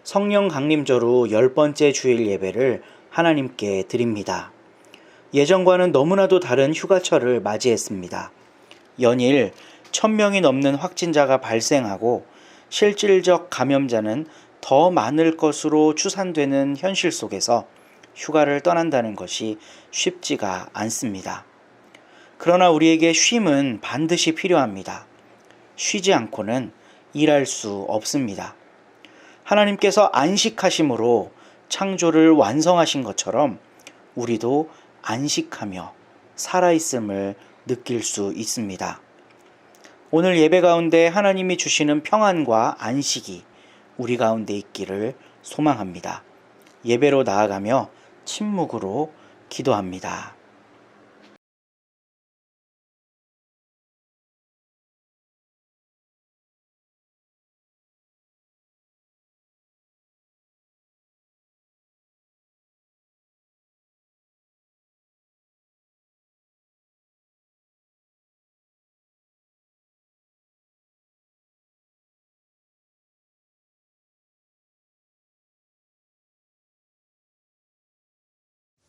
성령 강림절후 10번째 주일 예배를 하나님께 드립니다. 예전과는 너무나도 다른 휴가철을 맞이했습니다. 연일 1000명이 넘는 확진자가 발생하고 실질적 감염자는 더 많을 것으로 추산되는 현실 속에서 휴가를 떠난다는 것이 쉽지가 않습니다. 그러나 우리에게 쉼은 반드시 필요합니다. 쉬지 않고는 일할 수 없습니다. 하나님께서 안식하심으로 창조를 완성하신 것처럼 우리도 안식하며 살아있음을 느낄 수 있습니다. 오늘 예배 가운데 하나님이 주시는 평안과 안식이 우리 가운데 있기를 소망합니다. 예배로 나아가며 침묵으로 기도합니다.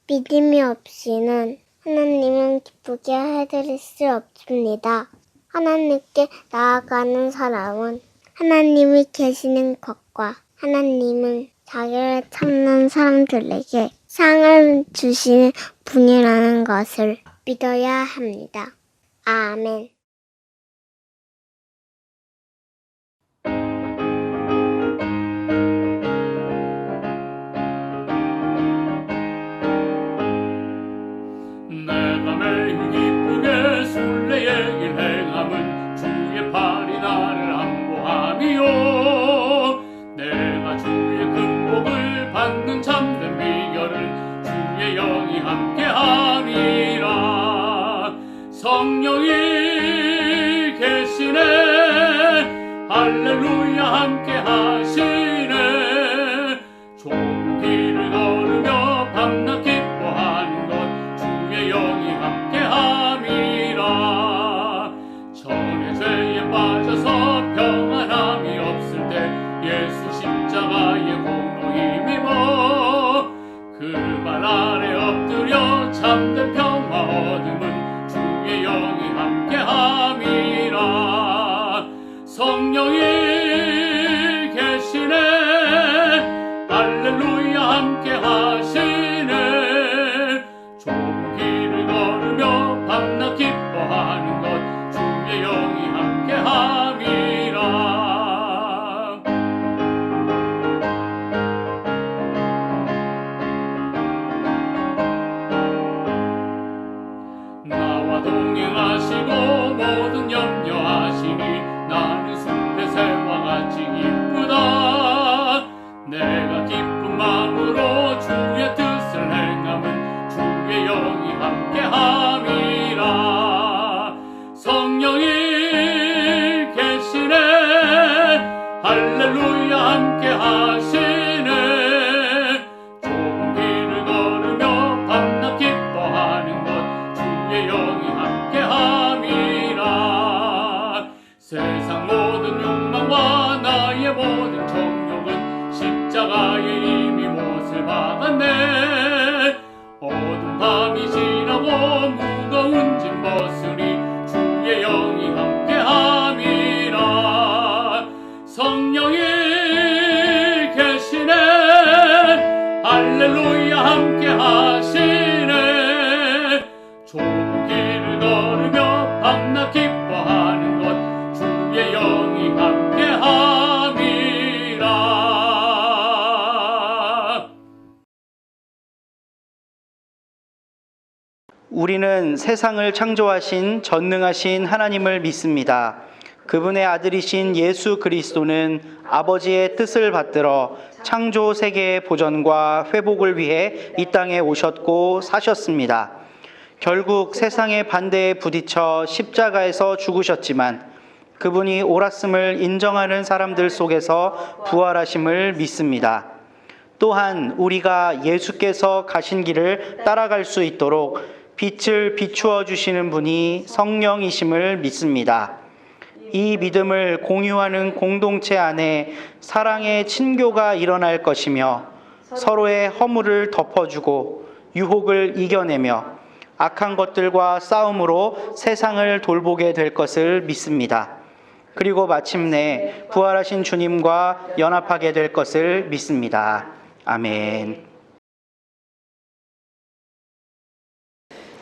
믿음이 없이는 하나님은 기쁘게 해드릴 수 없습니다. 하나님께 나아가는 사람은 하나님이 계시는 것과 하나님은 자기를 찾는 사람들에게 상을 주시는 분이라는 것을 믿어야 합니다. 아멘. 내가 매일 기쁘게 순례의 길 행함은 주의 팔이 나를 안보함이요 내가 주의 큰 복을 받는 참된 비결은 주의 영이 함께함이라 성령이 계시네 할렐루야 함께하시네 좁은 길을 걸으며 밤낮 기뻐하는 것 주의 영이 함께함이라 전에 죄에 빠져서 평안함이 없을 때 예수 십자가의 공로 힘입어 그 발 아래 엎드려 참된 평화 얻음은 주의 영이 함께함이라 성령이 계시네 할렐루야 함께하시네 좁은 길을 걸으며 밤낮 기뻐하는 것 주의 영이 함께함이라 나와 동행하시고 모든 염려하시니 나는 숲의 새와 같이 기쁘다 내가 기쁜 마음으로 주의 뜻을 행함은 주의 영이 함께함이라 성령이 계시네 할렐루야 함께하시네 좁은 길을 걸으며 밤낮 기뻐하는 것 주의 영이 함께함이라 세상 모든 욕망과 나의 모든 정욕은 십자가에 이미 못을 박았네 어두운 밤이 지나고 무거운 짐 벗으니 주의 영이 함께함이라 성령이 계시네 할렐루야 함께하시네 좁은 길을 걸으며 밤낮 기뻐하는 것 주의 영이 함께함이라 우리는 세상을 창조하신 전능하신 하나님을 믿습니다. 그분의 아들이신 예수 그리스도는 아버지의 뜻을 받들어 창조 세계의 보전과 회복을 위해 이 땅에 오셨고 사셨습니다. 결국 세상의 반대에 부딪혀 십자가에서 죽으셨지만 그분이 옳았음을 인정하는 사람들 속에서 부활하심을 믿습니다. 또한 우리가 예수께서 가신 길을 따라갈 수 있도록 빛을 비추어 주시는 분이 성령이심을 믿습니다. 이 믿음을 공유하는 공동체 안에 사랑의 친교가 일어날 것이며 서로의 허물을 덮어주고 유혹을 이겨내며 악한 것들과 싸움으로 세상을 돌보게 될 것을 믿습니다. 그리고 마침내 부활하신 주님과 연합하게 될 것을 믿습니다. 아멘.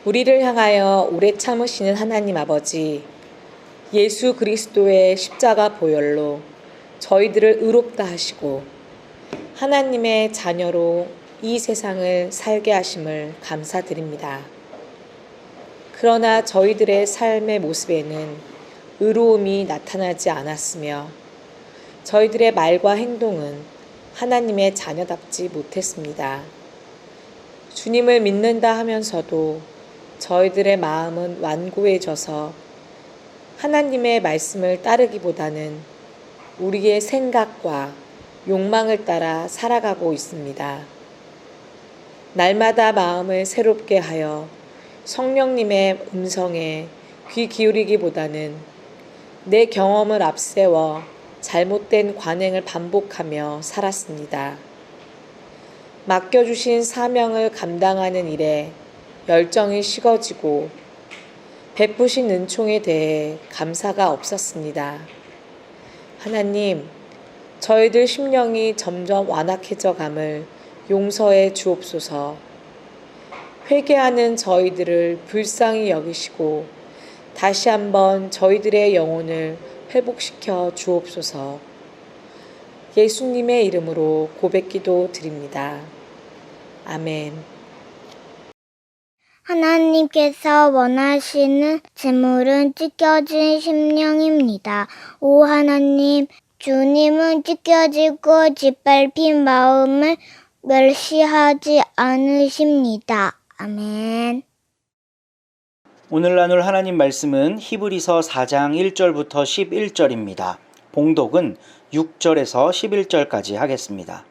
우리를 향하여 오래 참으시는 하나님 아버지, 예수 그리스도의 십자가 보혈로 저희들을 의롭다 하시고 하나님의 자녀로 이 세상을 살게 하심을 감사드립니다. 그러나 저희들의 삶의 모습에는 의로움이 나타나지 않았으며 저희들의 말과 행동은 하나님의 자녀답지 못했습니다. 주님을 믿는다 하면서도 저희들의 마음은 완고해져서 하나님의 말씀을 따르기보다는 우리의 생각과 욕망을 따라 살아가고 있습니다. 날마다 마음을 새롭게 하여 성령님의 음성에 귀 기울이기보다는 내 경험을 앞세워 잘못된 관행을 반복하며 살았습니다. 맡겨주신 사명을 감당하는 일에 열정이 식어지고 베푸신 은총에 대해 감사가 없었습니다. 하나님, 저희들 심령이 점점 완악해져 감을 용서해 주옵소서. 회개하는 저희들을 불쌍히 여기시고 다시 한번 저희들의 영혼을 회복시켜 주옵소서. 예수님의 이름으로 고백기도 드립니다. 아멘. 하나님께서 원하시는 재물은 찢겨진 심령입니다. 오 하나님, 주님은 찢겨지고 짓밟힌 마음을 멸시하지 않으십니다. 아멘. 오늘 나눌 하나님 말씀은 히브리서 4장 1절부터 11절입니다. 봉독은 6절에서 11절까지 하겠습니다.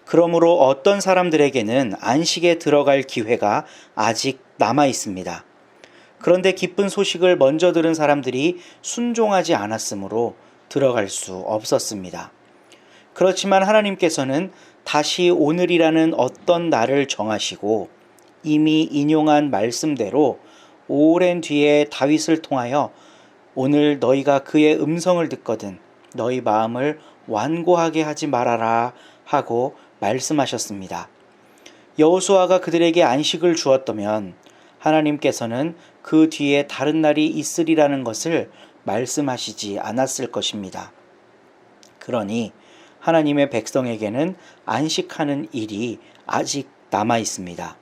그러므로 어떤 사람들에게는 안식에 들어갈 기회가 아직 남아 있습니다. 그런데 기쁜 소식을 먼저 들은 사람들이 순종하지 않았으므로 들어갈 수 없었습니다. 그렇지만 하나님께서는 다시 오늘이라는 어떤 날을 정하시고 이미 인용한 말씀대로 오랜 뒤에 다윗을 통하여 오늘 너희가 그의 음성을 듣거든 너희 마음을 완고하게 하지 말아라 하고 말씀하셨습니다. 여호수아가 그들에게 안식을 주었다면 하나님께서는 그 뒤에 다른 날이 있으리라는 것을 말씀하시지 않았을 것입니다. 그러니 하나님의 백성에게는 안식하는 일이 아직 남아 있습니다.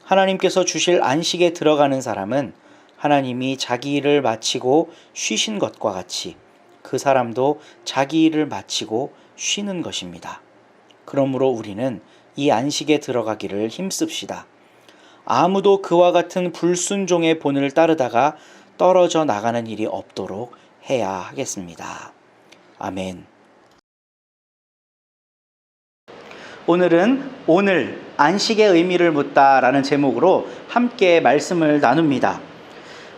하나님께서 주실 안식에 들어가는 사람은 하나님이 자기 일을 마치고 쉬신 것과 같이 그 사람도 자기 일을 마치고 쉬는 것입니다. 그러므로 우리는 이 안식에 들어가기를 힘씁시다. 아무도 그와 같은 불순종의 본을 따르다가 떨어져 나가는 일이 없도록 해야 하겠습니다. 아멘. 오늘은 오늘 안식의 의미를 묻다라는 제목으로 함께 말씀을 나눕니다.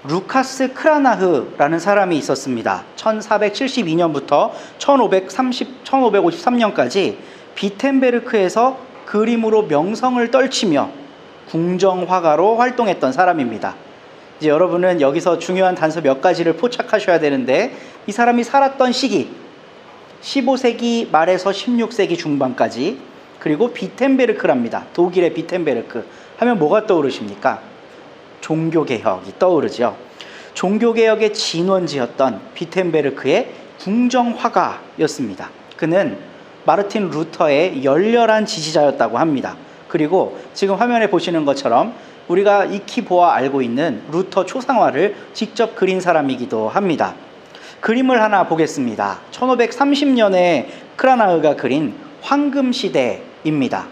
루카스 크라나흐라는 사람이 있었습니다. 1472년부터 1553년까지 비텐베르크에서 그림으로 명성을 떨치며 궁정화가로 활동했던 사람입니다. 이제 여러분은 여기서 중요한 단서 몇 가지를 포착하셔야 되는데 이 사람이 살았던 시기 15세기 말에서 16세기 중반까지 그리고 비텐베르크랍니다. 독일의 비텐베르크 하면 뭐가 떠오르십니까? 종교개혁이 떠오르죠. 종교개혁의 진원지였던 비텐베르크의 궁정화가였습니다. 그는 마르틴 루터의 열렬한 지지자였다고 합니다. 그리고 지금 화면에 보시는 것처럼 우리가 익히 보아 알고 있는 루터 초상화를 직접 그린 사람이기도 합니다. 그림을 하나 보겠습니다. 1530년에 크라나흐가 그린 황금시대입니다.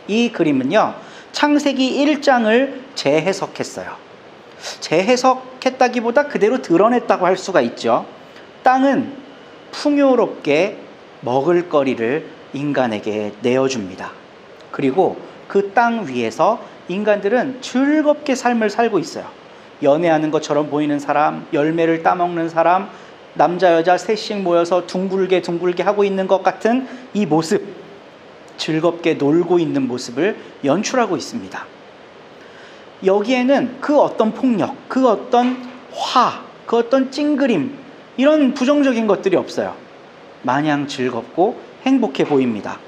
이 그림은요, 창세기 1장을 재해석했어요. 재해석했다기보다 그대로 드러냈다고 할 수가 있죠. 땅은 풍요롭게 먹을거리를 인간에게 내어줍니다. 그리고 그 땅 위에서 인간들은 즐겁게 삶을 살고 있어요. 연애하는 것처럼 보이는 사람, 열매를 따먹는 사람, 남자 여자 셋씩 모여서 둥글게 하고 있는 것 같은 이 모습, 즐겁게 놀고 있는 모습을 연출하고 있습니다. 여기에는 그 어떤 폭력, 그 어떤 화, 그 어떤 찡그림, 이런 부정적인 것들이 없어요. 마냥 즐겁고 행복해 보입니다.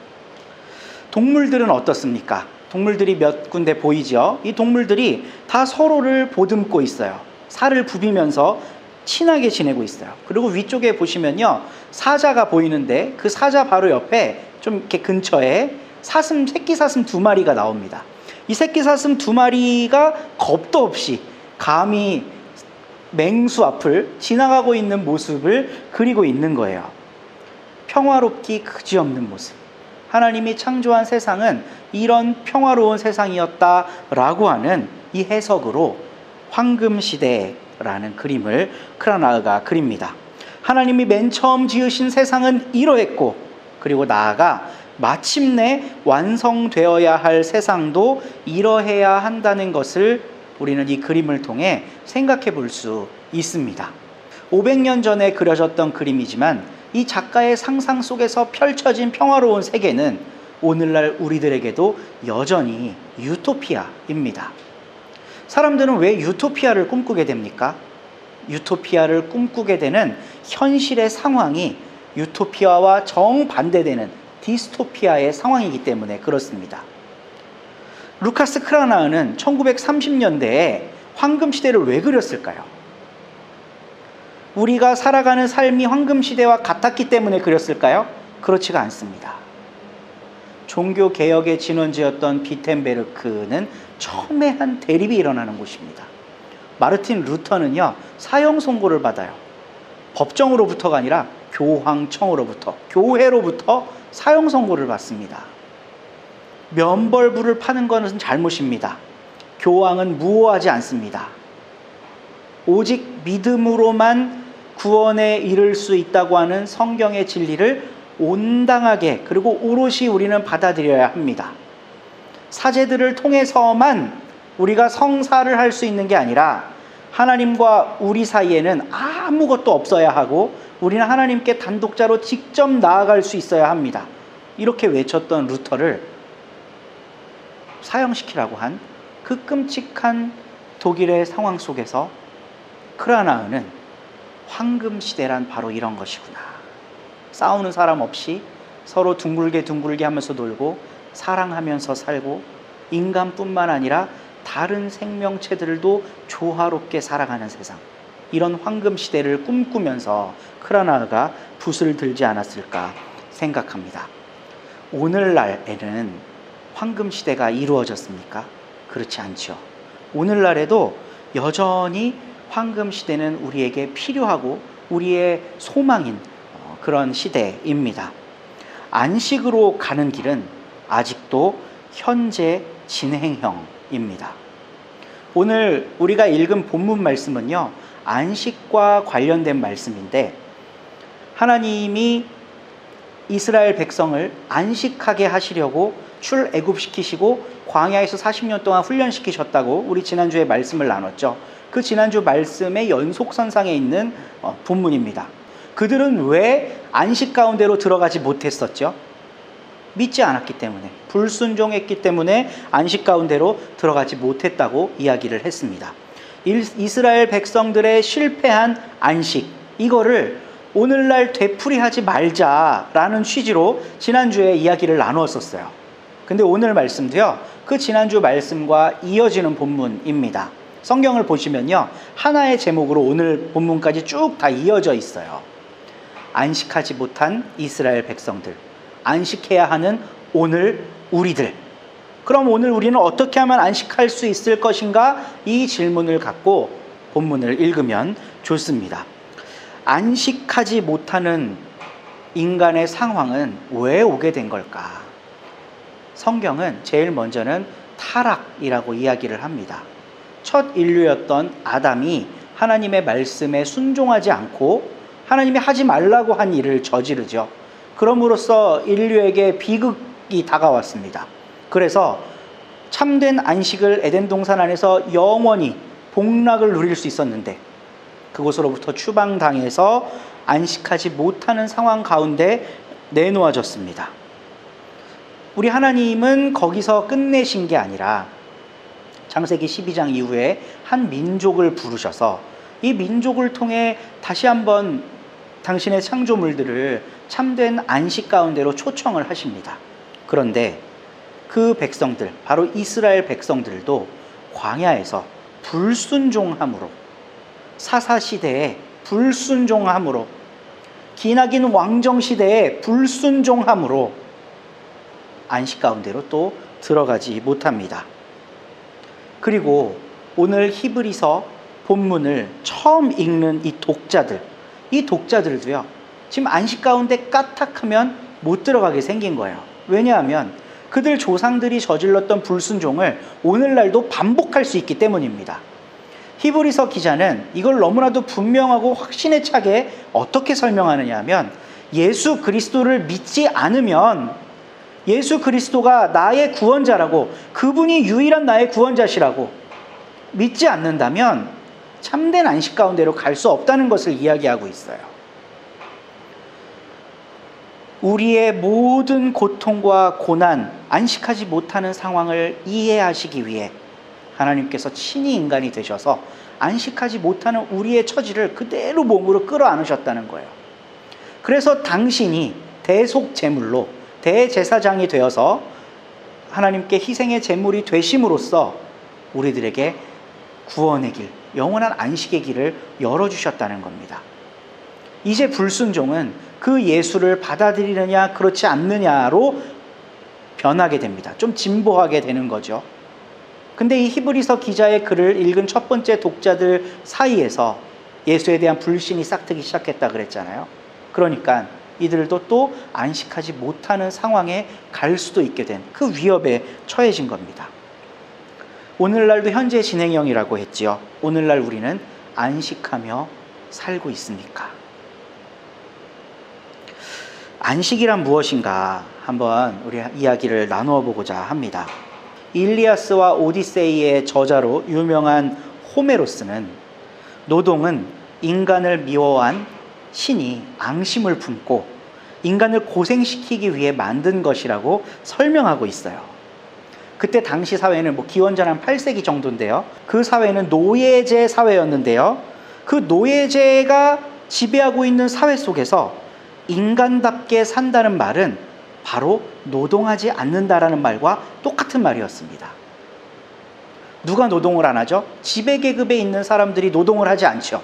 동물들은 어떻습니까? 동물들이 몇 군데 보이죠? 이 동물들이 다 서로를 보듬고 있어요. 살을 부비면서 친하게 지내고 있어요. 그리고 위쪽에 보시면요, 사자가 보이는데 그 사자 바로 옆에 좀 이렇게 근처에 새끼 사슴 2마리가 나옵니다. 이 새끼 사슴 2마리가 겁도 없이 감히 맹수 앞을 지나가고 있는 모습을 그리고 있는 거예요. 평화롭기 그지없는 모습. 하나님이 창조한 세상은 이런 평화로운 세상이었다라고 하는 이 해석으로 황금시대라는 그림을 크라나흐가 그립니다. 하나님이 맨 처음 지으신 세상은 이러했고, 그리고 나아가 마침내 완성되어야 할 세상도 이러해야 한다는 것을 우리는 이 그림을 통해 생각해 볼 수 있습니다. 500년 전에 그려졌던 그림이지만 이 작가의 상상 속에서 펼쳐진 평화로운 세계는 오늘날 우리들에게도 여전히 유토피아입니다. 사람들은 왜 유토피아를 꿈꾸게 됩니까? 유토피아를 꿈꾸게 되는 현실의 상황이 유토피아와 정반대되는 디스토피아의 상황이기 때문에 그렇습니다. 루카스 크라나흐는 1930년대에 황금시대를 왜 그렸을까요? 우리가 살아가는 삶이 황금시대와 같았기 때문에 그렸을까요? 그렇지가 않습니다. 종교개혁의 진원지였던 비텐베르크는 첨예한 대립이 일어나는 곳입니다. 마르틴 루터는요, 사형 선고를 받아요. 법정으로부터가 아니라 교황청으로부터, 교회로부터 사형 선고를 받습니다. 면벌부를 파는 것은 잘못입니다. 교황은 무오하지 않습니다. 오직 믿음으로만 구원에 이를 수 있다고 하는 성경의 진리를 온당하게, 그리고 오롯이 우리는 받아들여야 합니다. 사제들을 통해서만 우리가 성사를 할 수 있는 게 아니라 하나님과 우리 사이에는 아무것도 없어야 하고 우리는 하나님께 단독자로 직접 나아갈 수 있어야 합니다. 이렇게 외쳤던 루터를 사형시키라고 한 그 끔찍한 독일의 상황 속에서 크라나흐는 황금시대란 바로 이런 것이구나. 싸우는 사람 없이 서로 둥글게 하면서 놀고 사랑하면서 살고 인간뿐만 아니라 다른 생명체들도 조화롭게 살아가는 세상. 이런 황금시대를 꿈꾸면서 크라나흐가 붓을 들지 않았을까 생각합니다. 오늘날에는 황금시대가 이루어졌습니까? 그렇지 않죠. 오늘날에도 여전히 황금시대는 우리에게 필요하고 우리의 소망인 그런 시대입니다. 안식으로 가는 길은 아직도 현재 진행형입니다. 오늘 우리가 읽은 본문 말씀은요, 안식과 관련된 말씀인데 하나님이 이스라엘 백성을 안식하게 하시려고 출애굽시키시고 광야에서 40년 동안 훈련시키셨다고 우리 지난주에 말씀을 나눴죠. 그 지난주 말씀의 연속선상에 있는 본문입니다. 그들은 왜 안식 가운데로 들어가지 못했었죠? 믿지 않았기 때문에, 불순종했기 때문에 안식 가운데로 들어가지 못했다고 이야기를 했습니다. 이스라엘 백성들의 실패한 안식, 이거를 오늘날 되풀이하지 말자라는 취지로 지난주에 이야기를 나누었었어요. 근데 오늘 말씀도요, 그 지난주 말씀과 이어지는 본문입니다. 성경을 보시면요, 하나의 제목으로 오늘 본문까지 쭉 다 이어져 있어요. 안식하지 못한 이스라엘 백성들, 안식해야 하는 오늘 우리들. 그럼 오늘 우리는 어떻게 하면 안식할 수 있을 것인가? 이 질문을 갖고 본문을 읽으면 좋습니다. 안식하지 못하는 인간의 상황은 왜 오게 된 걸까? 성경은 제일 먼저는 타락이라고 이야기를 합니다. 첫 인류였던 아담이 하나님의 말씀에 순종하지 않고 하나님이 하지 말라고 한 일을 저지르죠. 그럼으로써 인류에게 비극이 다가왔습니다. 그래서 참된 안식을 에덴 동산 안에서 영원히 복락을 누릴 수 있었는데 그곳으로부터 추방당해서 안식하지 못하는 상황 가운데 내놓아졌습니다. 우리 하나님은 거기서 끝내신 게 아니라 창세기 12장 이후에 한 민족을 부르셔서 이 민족을 통해 다시 한번 당신의 창조물들을 참된 안식 가운데로 초청을 하십니다. 그런데 그 백성들, 바로 이스라엘 백성들도 광야에서 불순종함으로, 사사시대에 불순종함으로, 기나긴 왕정시대에 불순종함으로 안식 가운데로 또 들어가지 못합니다. 그리고 오늘 히브리서 본문을 처음 읽는 이 독자들도요, 지금 안식 가운데 까딱하면 못 들어가게 생긴 거예요. 왜냐하면 그들 조상들이 저질렀던 불순종을 오늘날도 반복할 수 있기 때문입니다. 히브리서 기자는 이걸 너무나도 분명하고 확신에 차게 어떻게 설명하느냐 하면, 예수 그리스도를 믿지 않으면, 예수 그리스도가 나의 구원자라고, 그분이 유일한 나의 구원자시라고 믿지 않는다면 참된 안식 가운데로 갈 수 없다는 것을 이야기하고 있어요. 우리의 모든 고통과 고난, 안식하지 못하는 상황을 이해하시기 위해 하나님께서 친히 인간이 되셔서 안식하지 못하는 우리의 처지를 그대로 몸으로 끌어안으셨다는 거예요. 그래서 당신이 대속제물로 대제사장이 되어서 하나님께 희생의 제물이 되심으로써 우리들에게 구원의 길, 영원한 안식의 길을 열어주셨다는 겁니다. 이제 불순종은 그 예수를 받아들이느냐 그렇지 않느냐로 변하게 됩니다. 좀 진보하게 되는 거죠. 근데 이 히브리서 기자의 글을 읽은 첫 번째 독자들 사이에서 예수에 대한 불신이 싹트기 시작했다 그랬잖아요. 그러니까 이들도 또 안식하지 못하는 상황에 갈 수도 있게 된 그 위협에 처해진 겁니다. 오늘날도 현재 진행형이라고 했지요. 오늘날 우리는 안식하며 살고 있습니까? 안식이란 무엇인가 한번 우리 이야기를 나누어 보고자 합니다. 일리아스와 오디세이의 저자로 유명한 호메로스는 노동은 인간을 미워한 신이 앙심을 품고 인간을 고생시키기 위해 만든 것이라고 설명하고 있어요. 그때 당시 사회는 기원전 한 8세기 정도인데요. 그 사회는 노예제 사회였는데요. 그 노예제가 지배하고 있는 사회 속에서 인간답게 산다는 말은 바로 노동하지 않는다라는 말과 똑같은 말이었습니다. 누가 노동을 안 하죠? 지배계급에 있는 사람들이 노동을 하지 않죠.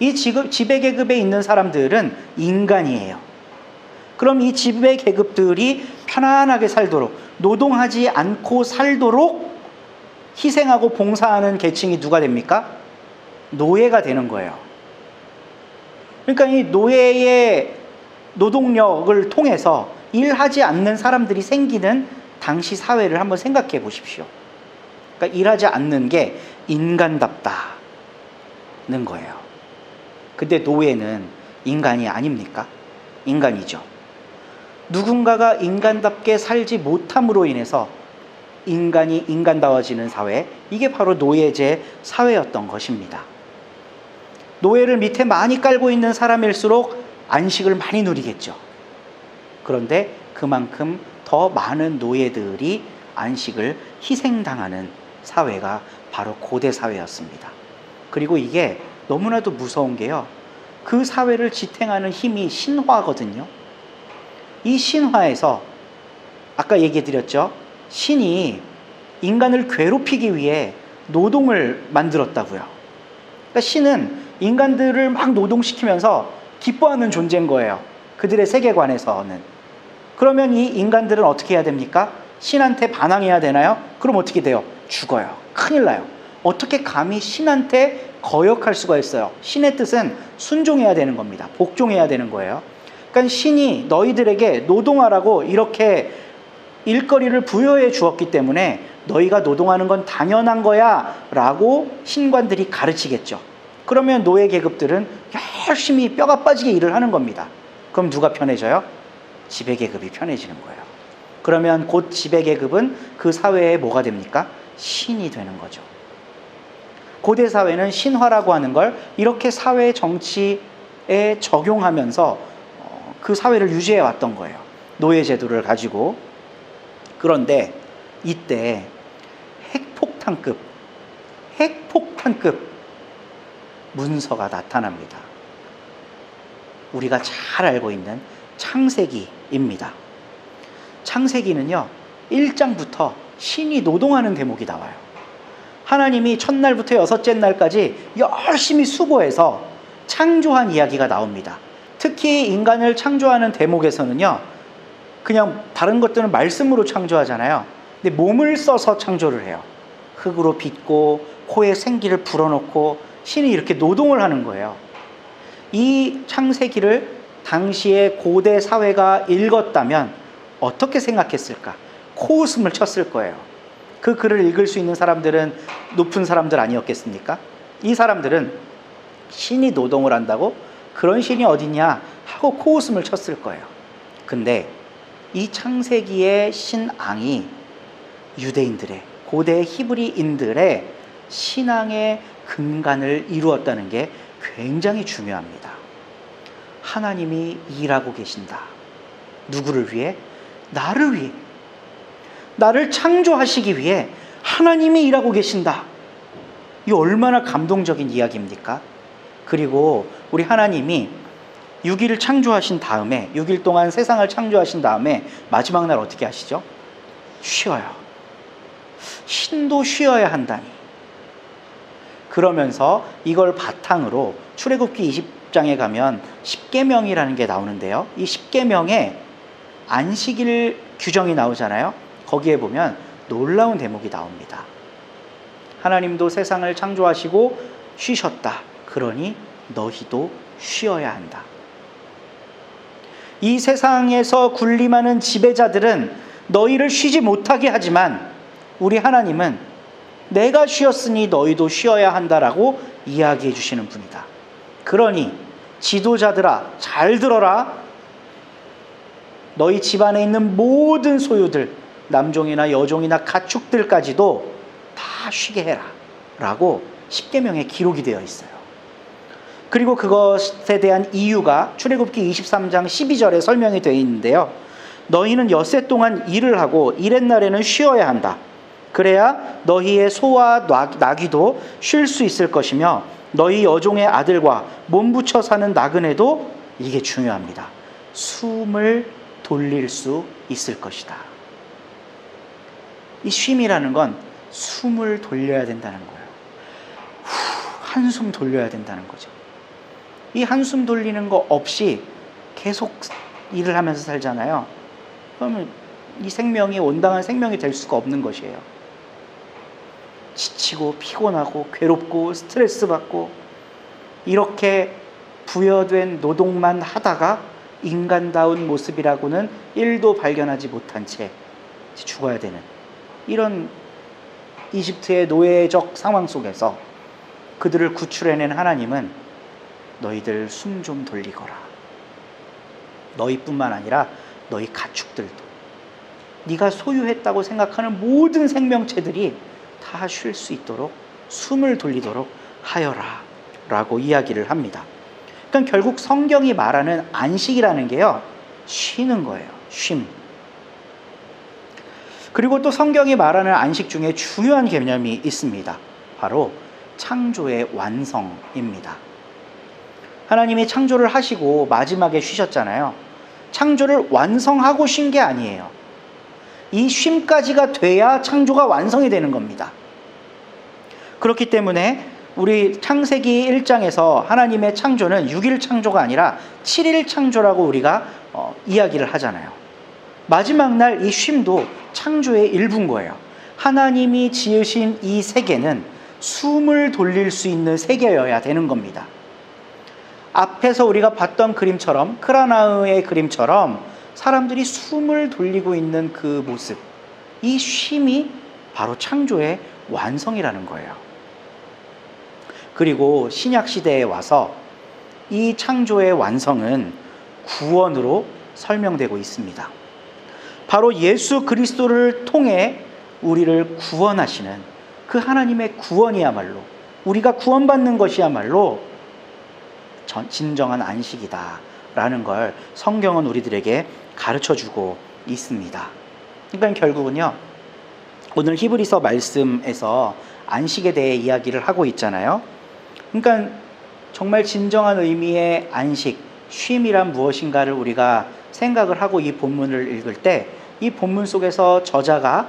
이 지배계급에 있는 사람들은 인간이에요. 그럼 이 지배계급들이 편안하게 살도록, 노동하지 않고 살도록 희생하고 봉사하는 계층이 누가 됩니까? 노예가 되는 거예요. 그러니까 이 노예의 노동력을 통해서 일하지 않는 사람들이 생기는 당시 사회를 한번 생각해 보십시오. 그러니까 일하지 않는 게 인간답다는 거예요. 근데 노예는 인간이 아닙니까? 인간이죠. 누군가가 인간답게 살지 못함으로 인해서 인간이 인간다워지는 사회, 이게 바로 노예제 사회였던 것입니다. 노예를 밑에 많이 깔고 있는 사람일수록 안식을 많이 누리겠죠. 그런데 그만큼 더 많은 노예들이 안식을 희생당하는 사회가 바로 고대 사회였습니다. 그리고 이게 너무나도 무서운 게요, 그 사회를 지탱하는 힘이 신화거든요. 이 신화에서 아까 얘기해 드렸죠. 신이 인간을 괴롭히기 위해 노동을 만들었다고요. 그러니까 신은 인간들을 막 노동시키면서 기뻐하는 존재인 거예요. 그들의 세계관에서는. 그러면 이 인간들은 어떻게 해야 됩니까? 신한테 반항해야 되나요? 그럼 어떻게 돼요? 죽어요. 큰일 나요. 어떻게 감히 신한테 거역할 수가 있어요? 신의 뜻은 순종해야 되는 겁니다. 복종해야 되는 거예요. 그러니까 신이 너희들에게 노동하라고 이렇게 일거리를 부여해 주었기 때문에 너희가 노동하는 건 당연한 거야 라고 신관들이 가르치겠죠. 그러면 노예 계급들은 열심히 뼈가 빠지게 일을 하는 겁니다. 그럼 누가 편해져요? 지배계급이 편해지는 거예요. 그러면 곧 지배계급은 그 사회에 뭐가 됩니까? 신이 되는 거죠. 고대 사회는 신화라고 하는 걸 이렇게 사회, 정치, 적용하면서 그 사회를 유지해 왔던 거예요. 노예제도를 가지고. 그런데 이때 핵폭탄급 문서가 나타납니다. 우리가 잘 알고 있는 창세기입니다. 창세기는요, 1장부터 신이 노동하는 대목이 나와요. 하나님이 첫날부터 여섯째 날까지 열심히 수고해서 창조한 이야기가 나옵니다. 특히 인간을 창조하는 대목에서는요, 그냥 다른 것들은 말씀으로 창조하잖아요. 근데 몸을 써서 창조를 해요. 흙으로 빚고 코에 생기를 불어넣고 신이 이렇게 노동을 하는 거예요. 이 창세기를 당시에 고대 사회가 읽었다면 어떻게 생각했을까? 코웃음을 쳤을 거예요. 그 글을 읽을 수 있는 사람들은 높은 사람들 아니었겠습니까? 이 사람들은 신이 노동을 한다고? 그런 신이 어딨냐? 하고 코웃음을 쳤을 거예요. 근데 이 창세기의 신앙이 유대인들의, 고대 히브리인들의 신앙의 근간을 이루었다는 게 굉장히 중요합니다. 하나님이 일하고 계신다. 누구를 위해? 나를 위해. 나를 창조하시기 위해 하나님이 일하고 계신다. 이 얼마나 감동적인 이야기입니까? 그리고 우리 하나님이 6일을 창조하신 다음에, 6일 동안 세상을 창조하신 다음에 마지막 날 어떻게 하시죠? 쉬어요. 신도 쉬어야 한다니. 그러면서 이걸 바탕으로 출애굽기 20장에 가면 십계명이라는 게 나오는데요. 이 십계명에 안식일 규정이 나오잖아요. 거기에 보면 놀라운 대목이 나옵니다. 하나님도 세상을 창조하시고 쉬셨다. 그러니 너희도 쉬어야 한다. 이 세상에서 군림하는 지배자들은 너희를 쉬지 못하게 하지만 우리 하나님은 내가 쉬었으니 너희도 쉬어야 한다라고 이야기해 주시는 분이다. 그러니 지도자들아, 잘 들어라. 너희 집안에 있는 모든 소유들, 남종이나 여종이나 가축들까지도 다 쉬게 해라 라고 십계명에 기록이 되어 있어요. 그리고 그것에 대한 이유가 출애굽기 23장 12절에 설명이 되어 있는데요. 너희는 엿새 동안 일을 하고 이렛날에는 쉬어야 한다. 그래야 너희의 소와 나귀도 쉴 수 있을 것이며 너희 여종의 아들과 몸붙여 사는 나그네도, 이게 중요합니다, 숨을 돌릴 수 있을 것이다. 이 쉼이라는 건 숨을 돌려야 된다는 거예요. 한숨 돌려야 된다는 거죠. 이 한숨 돌리는 거 없이 계속 일을 하면서 살잖아요. 그러면 이 생명이 온당한 생명이 될 수가 없는 것이에요. 지치고 피곤하고 괴롭고 스트레스 받고 이렇게 부여된 노동만 하다가 인간다운 모습이라고는 1도 발견하지 못한 채 죽어야 되는 이런 이집트의 노예적 상황 속에서 그들을 구출해낸 하나님은 너희들 숨 좀 돌리거라. 너희뿐만 아니라 너희 가축들도, 네가 소유했다고 생각하는 모든 생명체들이 다 쉴 수 있도록 숨을 돌리도록 하여라 라고 이야기를 합니다. 그러니까 결국 성경이 말하는 안식이라는 게요, 쉬는 거예요. 쉼. 그리고 또 성경이 말하는 안식 중에 중요한 개념이 있습니다. 바로 창조의 완성입니다. 하나님이 창조를 하시고 마지막에 쉬셨잖아요. 창조를 완성하고 쉰 게 아니에요. 이 쉼까지가 돼야 창조가 완성이 되는 겁니다. 그렇기 때문에 우리 창세기 1장에서 하나님의 창조는 6일 창조가 아니라 7일 창조라고 우리가 이야기를 하잖아요. 마지막 날 이 쉼도 창조의 일부인 거예요. 하나님이 지으신 이 세계는 숨을 돌릴 수 있는 세계여야 되는 겁니다. 앞에서 우리가 봤던 그림처럼, 크라나흐의 그림처럼 사람들이 숨을 돌리고 있는 그 모습, 이 쉼이 바로 창조의 완성이라는 거예요. 그리고 신약 시대에 와서 이 창조의 완성은 구원으로 설명되고 있습니다. 바로 예수 그리스도를 통해 우리를 구원하시는 그 하나님의 구원이야말로, 우리가 구원받는 것이야말로 진정한 안식이다라는 걸 성경은 우리들에게 가르쳐주고 있습니다. 그러니까 결국은요, 오늘 히브리서 말씀에서 안식에 대해 이야기를 하고 있잖아요. 그러니까 정말 진정한 의미의 안식, 쉼이란 무엇인가를 우리가 생각을 하고 이 본문을 읽을 때 이 본문 속에서 저자가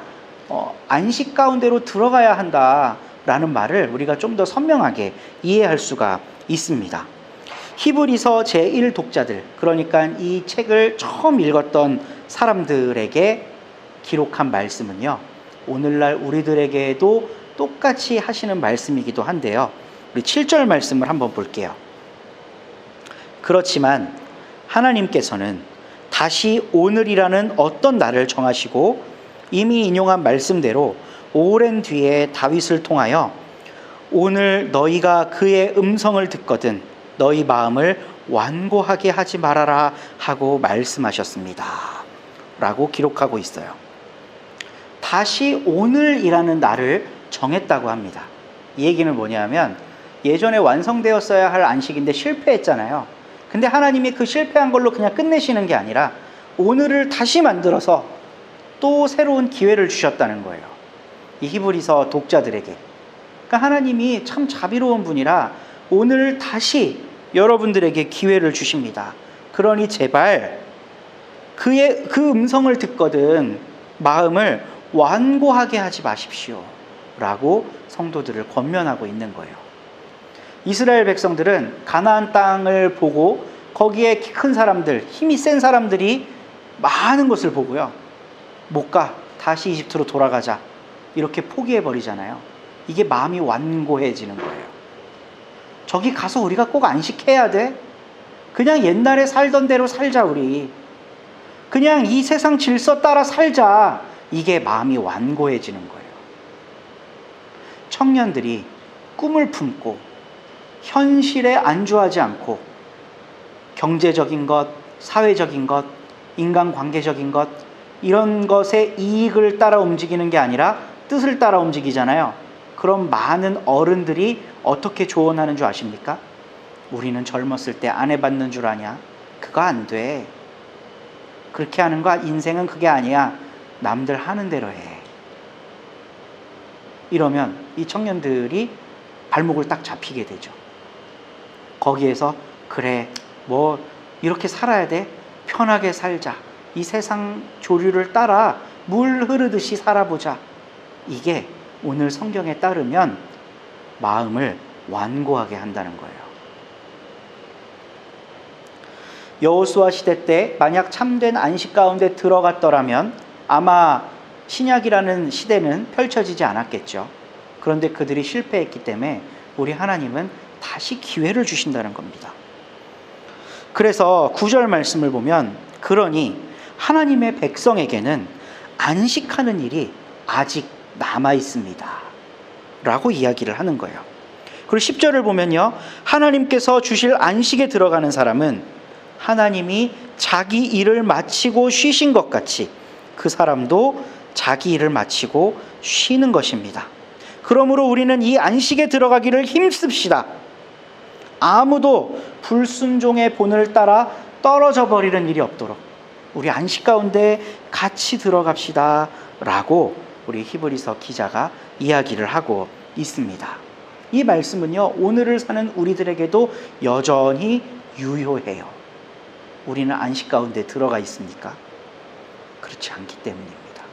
안식 가운데로 들어가야 한다라는 말을 우리가 좀 더 선명하게 이해할 수가 있습니다. 히브리서 제1독자들, 그러니까 이 책을 처음 읽었던 사람들에게 기록한 말씀은요, 오늘날 우리들에게도 똑같이 하시는 말씀이기도 한데요. 우리 7절 말씀을 한번 볼게요. 그렇지만 하나님께서는 다시 오늘이라는 어떤 날을 정하시고 이미 인용한 말씀대로 오랜 뒤에 다윗을 통하여 오늘 너희가 그의 음성을 듣거든 너희 마음을 완고하게 하지 말아라 하고 말씀하셨습니다 라고 기록하고 있어요. 다시 오늘이라는 날을 정했다고 합니다. 이 얘기는 뭐냐면 예전에 완성되었어야 할 안식인데 실패했잖아요. 근데 하나님이 그 실패한 걸로 그냥 끝내시는 게 아니라 오늘을 다시 만들어서 또 새로운 기회를 주셨다는 거예요. 이 히브리서 독자들에게. 그러니까 하나님이 참 자비로운 분이라 오늘 다시 여러분들에게 기회를 주십니다. 그러니 제발 그 음성을 듣거든 마음을 완고하게 하지 마십시오 라고 성도들을 권면하고 있는 거예요. 이스라엘 백성들은 가나안 땅을 보고 거기에 키 큰 사람들, 힘이 센 사람들이 많은 것을 보고요, 못 가, 다시 이집트로 돌아가자 이렇게 포기해버리잖아요. 이게 마음이 완고해지는 거예요. 저기 가서 우리가 꼭 안식해야 돼? 그냥 옛날에 살던 대로 살자 우리. 그냥 이 세상 질서 따라 살자. 이게 마음이 완고해지는 거예요. 청년들이 꿈을 품고 현실에 안주하지 않고 경제적인 것, 사회적인 것, 인간관계적인 것 이런 것에 이익을 따라 움직이는 게 아니라 뜻을 따라 움직이잖아요. 그럼 많은 어른들이 어떻게 조언하는 줄 아십니까? 우리는 젊었을 때 아내 받는 줄 아냐? 그거 안 돼. 그렇게 하는 거 인생은 그게 아니야. 남들 하는 대로 해. 이러면 이 청년들이 발목을 딱 잡히게 되죠. 거기에서 그래 뭐 이렇게 살아야 돼? 편하게 살자. 이 세상 조류를 따라 물 흐르듯이 살아보자. 이게 오늘 성경에 따르면 마음을 완고하게 한다는 거예요. 여호수아 시대 때 만약 참된 안식 가운데 들어갔더라면 아마 신약이라는 시대는 펼쳐지지 않았겠죠. 그런데 그들이 실패했기 때문에 우리 하나님은 다시 기회를 주신다는 겁니다. 그래서 9절 말씀을 보면 그러니 하나님의 백성에게는 안식하는 일이 아직 남아 있습니다 라고 이야기를 하는 거예요. 그리고 10절을 보면요, 하나님께서 주실 안식에 들어가는 사람은 하나님이 자기 일을 마치고 쉬신 것 같이 그 사람도 자기 일을 마치고 쉬는 것입니다. 그러므로 우리는 이 안식에 들어가기를 힘씁시다. 아무도 불순종의 본을 따라 떨어져 버리는 일이 없도록 우리 안식 가운데 같이 들어갑시다 라고 우리 히브리서 기자가 이야기를 하고 있습니다. 이 말씀은요, 오늘을 사는 우리들에게도 여전히 유효해요. 우리는 안식 가운데 들어가 있습니까? 그렇지 않기 때문입니다.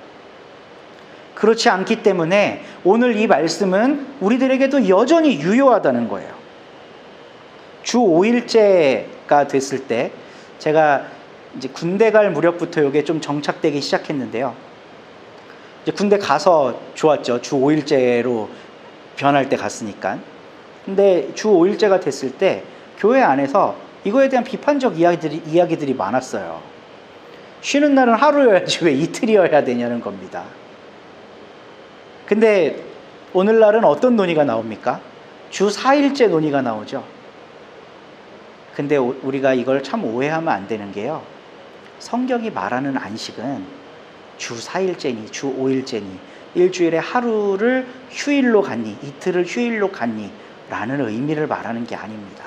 그렇지 않기 때문에 오늘 이 말씀은 우리들에게도 여전히 유효하다는 거예요. 주 5일째가 됐을 때 제가 이제 군대 갈 무렵부터 이게 좀 정착되기 시작했는데요. 이제 군대 가서 좋았죠. 주 5일째로 변할 때 갔으니까. 근데 주 5일째가 됐을 때 교회 안에서 이거에 대한 비판적 이야기들이 많았어요. 쉬는 날은 하루여야지 왜 이틀이어야 되냐는 겁니다. 근데 오늘날은 어떤 논의가 나옵니까? 주 4일째 논의가 나오죠. 근데 우리가 이걸 참 오해하면 안 되는 게요, 성경이 말하는 안식은 주 4일째니 주 5일째니 일주일에 하루를 휴일로 갔니 이틀을 휴일로 갔니 라는 의미를 말하는 게 아닙니다.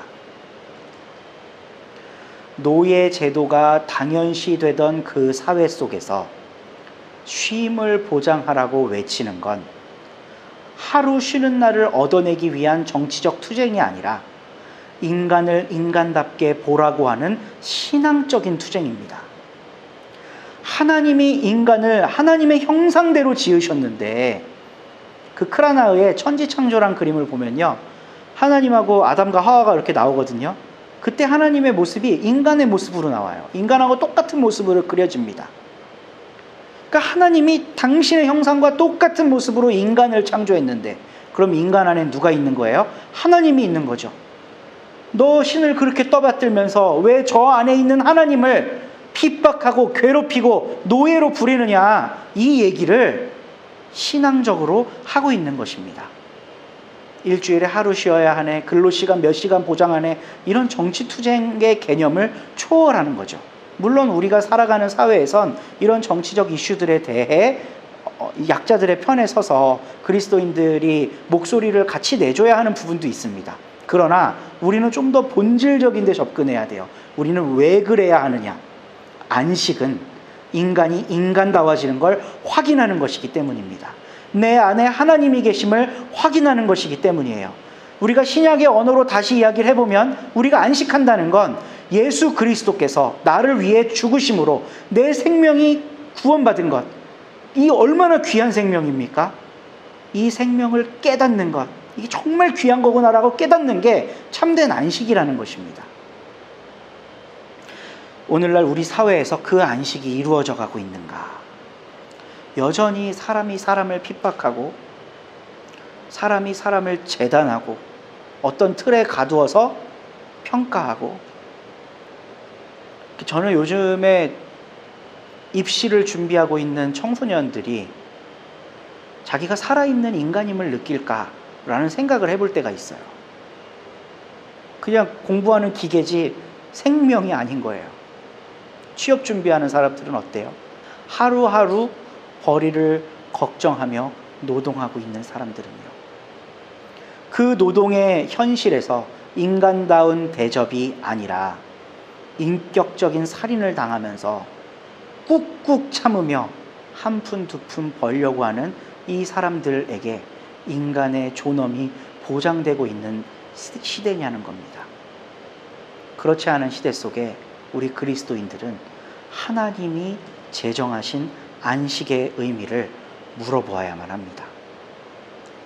노예 제도가 당연시되던 그 사회 속에서 쉼을 보장하라고 외치는 건 하루 쉬는 날을 얻어내기 위한 정치적 투쟁이 아니라 인간을 인간답게 보라고 하는 신앙적인 투쟁입니다. 하나님이 인간을 하나님의 형상대로 지으셨는데, 그 크라나흐의 천지창조란 그림을 보면요, 하나님하고 아담과 하와가 이렇게 나오거든요. 그때 하나님의 모습이 인간의 모습으로 나와요. 인간하고 똑같은 모습으로 그려집니다. 그러니까 하나님이 당신의 형상과 똑같은 모습으로 인간을 창조했는데, 그럼 인간 안에 누가 있는 거예요? 하나님이 있는 거죠. 너 신을 그렇게 떠받들면서 왜 저 안에 있는 하나님을 핍박하고 괴롭히고 노예로 부리느냐, 이 얘기를 신앙적으로 하고 있는 것입니다. 일주일에 하루 쉬어야 하네, 근로시간 몇 시간 보장하네, 이런 정치투쟁의 개념을 초월하는 거죠. 물론 우리가 살아가는 사회에선 이런 정치적 이슈들에 대해 약자들의 편에 서서 그리스도인들이 목소리를 같이 내줘야 하는 부분도 있습니다. 그러나 우리는 좀 더 본질적인 데 접근해야 돼요. 우리는 왜 그래야 하느냐? 안식은 인간이 인간다워지는 걸 확인하는 것이기 때문입니다. 내 안에 하나님이 계심을 확인하는 것이기 때문이에요. 우리가 신약의 언어로 다시 이야기를 해보면, 우리가 안식한다는 건 예수 그리스도께서 나를 위해 죽으심으로 내 생명이 구원받은 것, 이 얼마나 귀한 생명입니까? 이 생명을 깨닫는 것, 이게 정말 귀한 거구나라고 깨닫는 게 참된 안식이라는 것입니다. 오늘날 우리 사회에서 그 안식이 이루어져 가고 있는가? 여전히 사람이 사람을 핍박하고 사람이 사람을 재단하고 어떤 틀에 가두어서 평가하고. 저는 요즘에 입시를 준비하고 있는 청소년들이 자기가 살아있는 인간임을 느낄까라는 생각을 해볼 때가 있어요. 그냥 공부하는 기계지 생명이 아닌 거예요. 취업 준비하는 사람들은 어때요? 하루하루 벌이를 걱정하며 노동하고 있는 사람들은요, 그 노동의 현실에서 인간다운 대접이 아니라 인격적인 살인을 당하면서 꾹꾹 참으며 한 푼 두 푼 벌려고 하는 이 사람들에게 인간의 존엄이 보장되고 있는 시대냐는 겁니다. 그렇지 않은 시대 속에 우리 그리스도인들은 하나님이 제정하신 안식의 의미를 물어보아야만 합니다.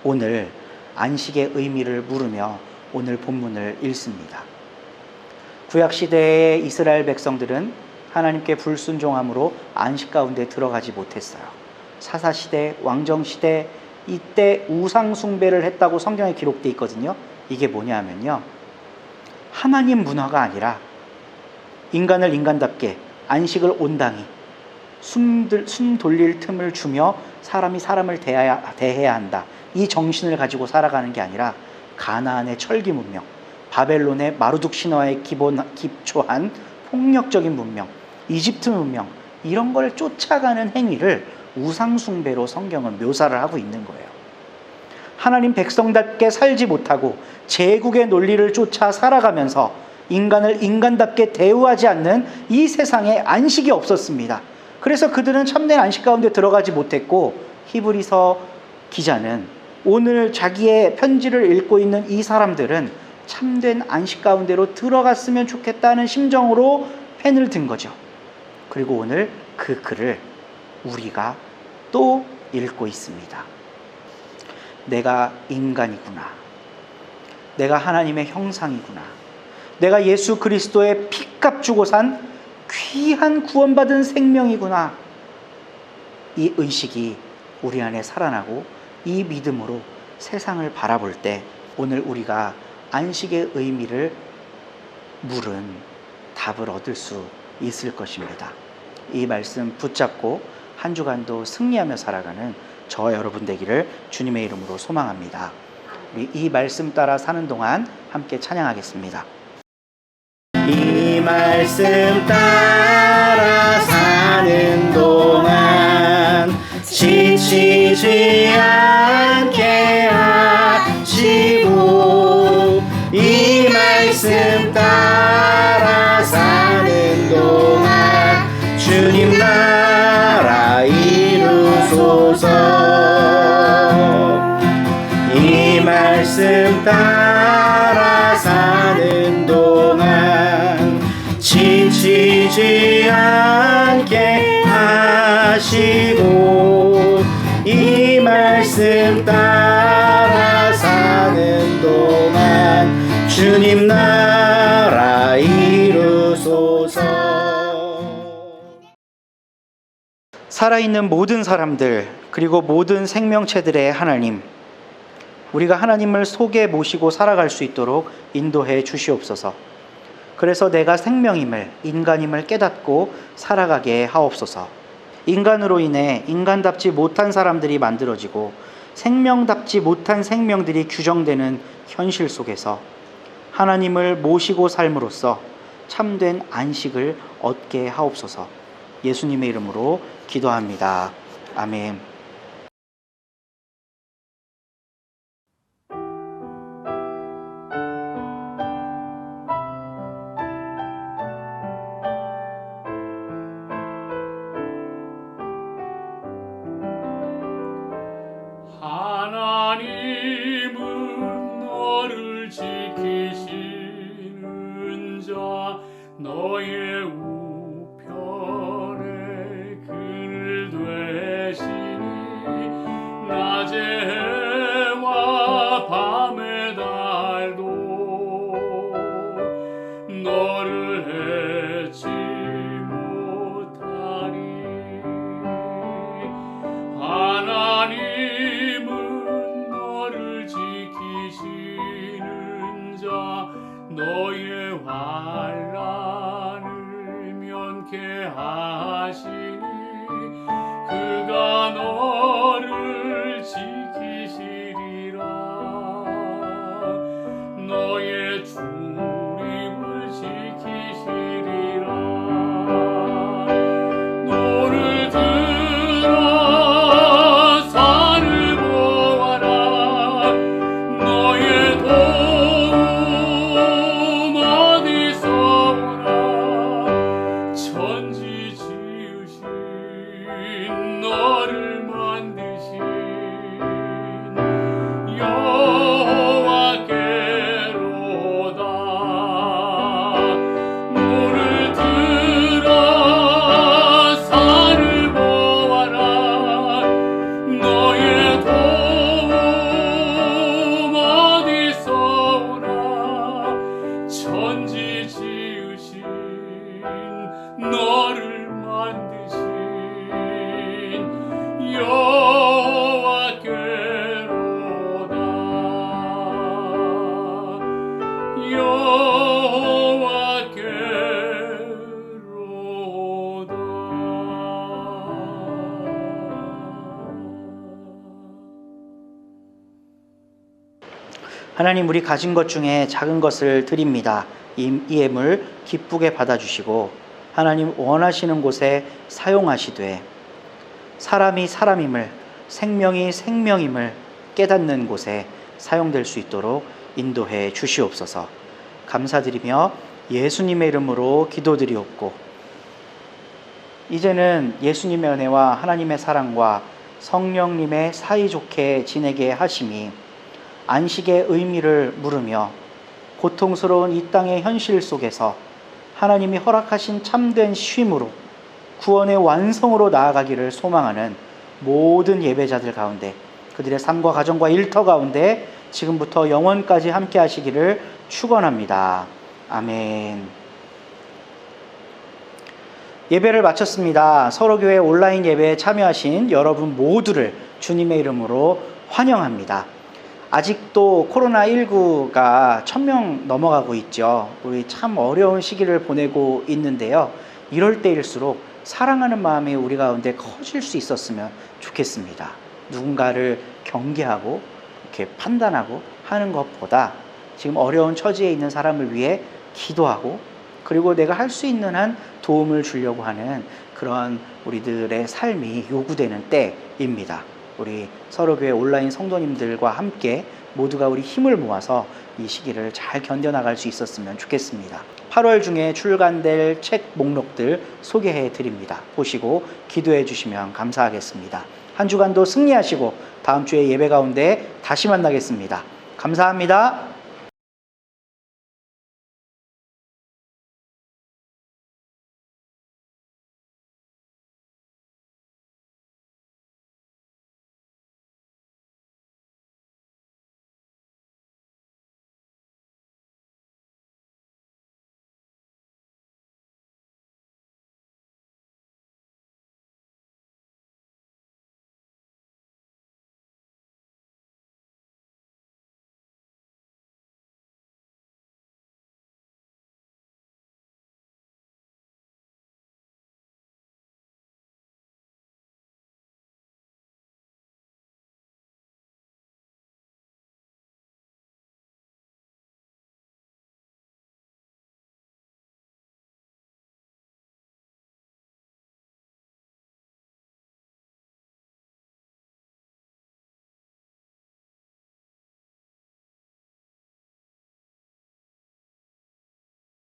오늘 안식의 의미를 물으며 오늘 본문을 읽습니다. 구약시대의 이스라엘 백성들은 하나님께 불순종함으로 안식 가운데 들어가지 못했어요. 사사시대, 왕정시대, 이때 우상숭배를 했다고 성경에 기록되어 있거든요. 이게 뭐냐면요, 하나님 문화가 아니라 인간을 인간답게, 안식을 온당히, 숨 돌릴 틈을 주며 사람이 사람을 대해야 한다, 이 정신을 가지고 살아가는 게 아니라 가나안의 철기 문명, 바벨론의 마루둑 신화에 기초한 폭력적인 문명, 이집트 문명, 이런 걸 쫓아가는 행위를 우상숭배로 성경은 묘사를 하고 있는 거예요. 하나님 백성답게 살지 못하고 제국의 논리를 쫓아 살아가면서 인간을 인간답게 대우하지 않는 이 세상에 안식이 없었습니다. 그래서 그들은 참된 안식 가운데 들어가지 못했고, 히브리서 기자는 오늘 자기의 편지를 읽고 있는 이 사람들은 참된 안식 가운데로 들어갔으면 좋겠다는 심정으로 펜을 든 거죠. 그리고 오늘 그 글을 우리가 또 읽고 있습니다. 내가 인간이구나. 내가 하나님의 형상이구나. 내가 예수 그리스도의 피값 주고 산 귀한 구원받은 생명이구나. 이 의식이 우리 안에 살아나고 이 믿음으로 세상을 바라볼 때 오늘 우리가 안식의 의미를 물은 답을 얻을 수 있을 것입니다. 이 말씀 붙잡고 한 주간도 승리하며 살아가는 저와 여러분 되기를 주님의 이름으로 소망합니다. 우리 이 말씀 따라 사는 동안 함께 찬양하겠습니다. 이 말씀 따라 사는 동안 지치지 않게 하시고, 이 말씀 따라 사는 말씀 따라 사는 동안 지치지 않게 하시고 이 말씀 따라 사는 동안 주님 나라 이루소서. 살아있는 모든 사람들 그리고 모든 생명체들의 하나님, 우리가 하나님을 속에 모시고 살아갈 수 있도록 인도해 주시옵소서. 그래서 내가 생명임을, 인간임을 깨닫고 살아가게 하옵소서. 인간으로 인해 인간답지 못한 사람들이 만들어지고 생명답지 못한 생명들이 규정되는 현실 속에서 하나님을 모시고 삶으로써 참된 안식을 얻게 하옵소서. 예수님의 이름으로 기도합니다. 아멘. 하나님은 너를 지키시는 자 너의 우편에 글 되시니 낮의 해와 밤의 달도 너를 해치 못하리. 하나님은 너를 지키시는 자 너의 환난을 면케하시니 그가 너를 지키시리라. 너의 주림을 지키시리라. 노를 들어 산을 보아라. 너의 도움 어디서 오나. 천지 지으신 너를 만드신 여호와께로다. 노를 들어 산을 보아라. 너의 도움 어디서 오나. 천지 지으신 너를 만드신 여호와께로다. 여호와께로다. 하나님, 우리 가진 것 중에 작은 것을 드립니다. 이 예물 기쁘게 받아주시고 하나님 원하시는 곳에 사용하시되 사람이 사람임을, 생명이 생명임을 깨닫는 곳에 사용될 수 있도록 인도해 주시옵소서. 감사드리며 예수님의 이름으로 기도드리옵고, 이제는 예수님의 은혜와 하나님의 사랑과 성령님의 사이좋게 지내게 하심이 안식의 의미를 물으며 고통스러운 이 땅의 현실 속에서 하나님이 허락하신 참된 쉼으로 구원의 완성으로 나아가기를 소망하는 모든 예배자들 가운데, 그들의 삶과 가정과 일터 가운데 지금부터 영원까지 함께 하시기를 축원합니다. 아멘. 예배를 마쳤습니다. 서로교회 온라인 예배에 참여하신 여러분 모두를 주님의 이름으로 환영합니다. 아직도 코로나19가 1000명 넘어가고 있죠. 우리 참 어려운 시기를 보내고 있는데요. 이럴 때일수록 사랑하는 마음이 우리 가운데 커질 수 있었으면 좋겠습니다. 누군가를 경계하고 이렇게 판단하고 하는 것보다 지금 어려운 처지에 있는 사람을 위해 기도하고, 그리고 내가 할 수 있는 한 도움을 주려고 하는 그런 우리들의 삶이 요구되는 때입니다. 우리 서로교회 온라인 성도님들과 함께 모두가 우리 힘을 모아서 이 시기를 잘 견뎌나갈 수 있었으면 좋겠습니다. 8월 중에 출간될 책 목록들 소개해 드립니다. 보시고 기도해 주시면 감사하겠습니다. 한 주간도 승리하시고 다음 주에 예배 가운데 다시 만나겠습니다. 감사합니다.